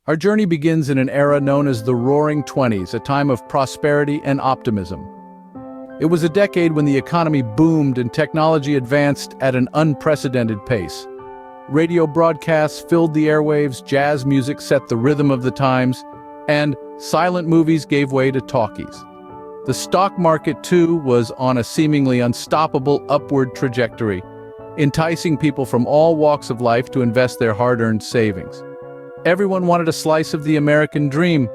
Our journey begins in an era known as the Roaring Twenties, a time of prosperity and optimism. It was a decade when the economy boomed and technology advanced at an unprecedented pace. Radio broadcasts filled the airwaves, jazz music set the rhythm of the times, and silent movies gave way to talkies. The stock market, too, was on a seemingly unstoppable upward trajectory, enticing people from all walks of life to invest their hard-earned savings. Everyone wanted a slice of the American dream.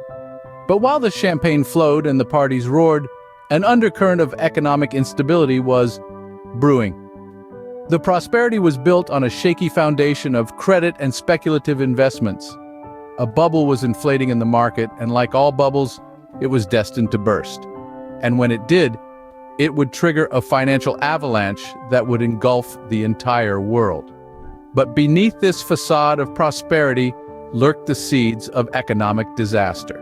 But while the champagne flowed and the parties roared, an undercurrent of economic instability was brewing. The prosperity was built on a shaky foundation of credit and speculative investments. A bubble was inflating in the market, and like all bubbles, it was destined to burst. And when it did, it would trigger a financial avalanche that would engulf the entire world. But beneath this facade of prosperity lurked the seeds of economic disaster.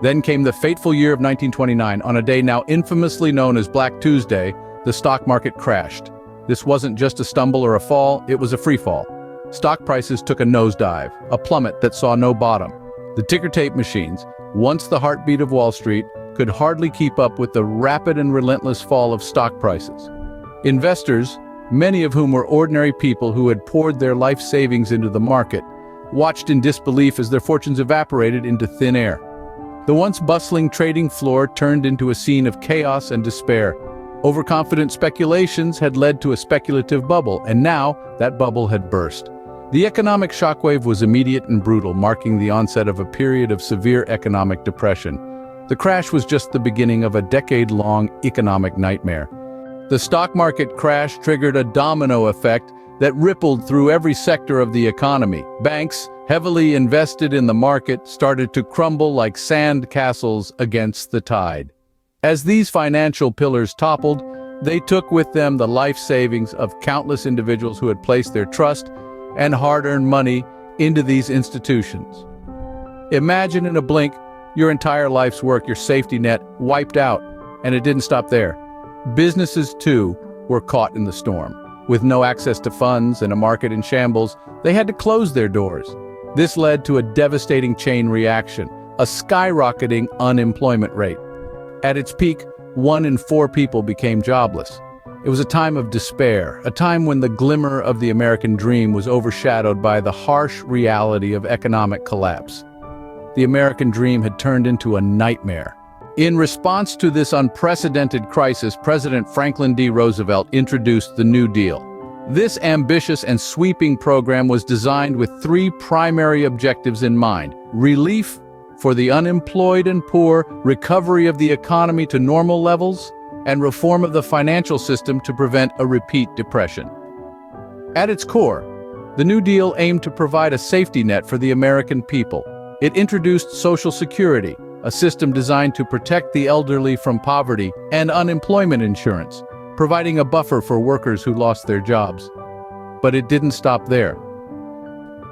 Then came the fateful year of 1929. On a day now infamously known as Black Tuesday, the stock market crashed. This wasn't just a stumble or a fall, it was a free fall. Stock prices took a nosedive, a plummet that saw no bottom. The ticker tape machines, once the heartbeat of Wall Street, could hardly keep up with the rapid and relentless fall of stock prices. Investors, many of whom were ordinary people who had poured their life savings into the market, watched in disbelief as their fortunes evaporated into thin air. The once bustling trading floor turned into a scene of chaos and despair. Overconfident speculations had led to a speculative bubble, and now that bubble had burst. The economic shockwave was immediate and brutal, marking the onset of a period of severe economic depression. The crash was just the beginning of a decade-long economic nightmare. The stock market crash triggered a domino effect that rippled through every sector of the economy. Banks, heavily invested in the market, started to crumble like sand castles against the tide. As these financial pillars toppled, they took with them the life savings of countless individuals who had placed their trust and hard-earned money into these institutions. Imagine in a blink, your entire life's work, your safety net, wiped out, and it didn't stop there. Businesses, too, were caught in the storm. With no access to funds and a market in shambles, they had to close their doors. This led to a devastating chain reaction, a skyrocketing unemployment rate. At its peak, 1 in 4 people became jobless. It was a time of despair, a time when the glimmer of the American dream was overshadowed by the harsh reality of economic collapse. The American dream had turned into a nightmare. In response to this unprecedented crisis, President Franklin D. Roosevelt introduced the New Deal. This ambitious and sweeping program was designed with 3 primary objectives in mind: relief for the unemployed and poor, recovery of the economy to normal levels, and reform of the financial system to prevent a repeat depression. At its core, the New Deal aimed to provide a safety net for the American people. It introduced Social Security, a system designed to protect the elderly from poverty, and unemployment insurance, providing a buffer for workers who lost their jobs. But it didn't stop there.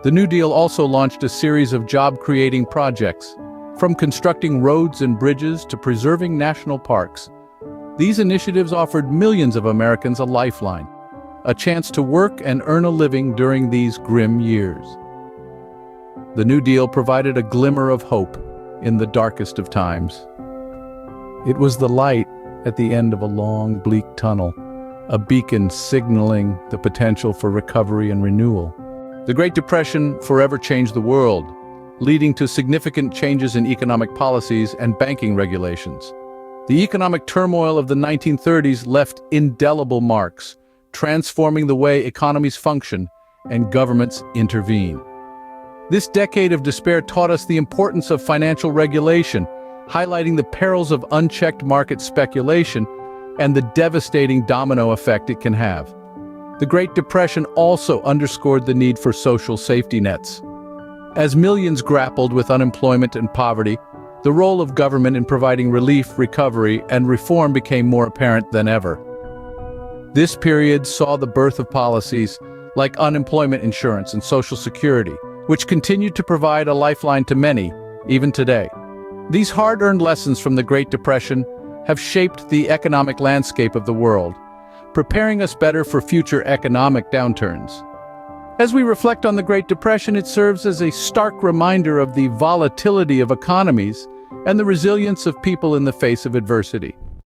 The New Deal also launched a series of job-creating projects, from constructing roads and bridges to preserving national parks. These initiatives offered millions of Americans a lifeline, a chance to work and earn a living during these grim years. The New Deal provided a glimmer of hope in the darkest of times. It was the light at the end of a long, bleak tunnel, a beacon signaling the potential for recovery and renewal. The Great Depression forever changed the world, leading to significant changes in economic policies and banking regulations. The economic turmoil of the 1930s left indelible marks, transforming the way economies function and governments intervene. This decade of despair taught us the importance of financial regulation, highlighting the perils of unchecked market speculation and the devastating domino effect it can have. The Great Depression also underscored the need for social safety nets. As millions grappled with unemployment and poverty, the role of government in providing relief, recovery, and reform became more apparent than ever. This period saw the birth of policies like unemployment insurance and Social Security, which continued to provide a lifeline to many, even today. These hard-earned lessons from the Great Depression have shaped the economic landscape of the world, preparing us better for future economic downturns. As we reflect on the Great Depression, it serves as a stark reminder of the volatility of economies and the resilience of people in the face of adversity.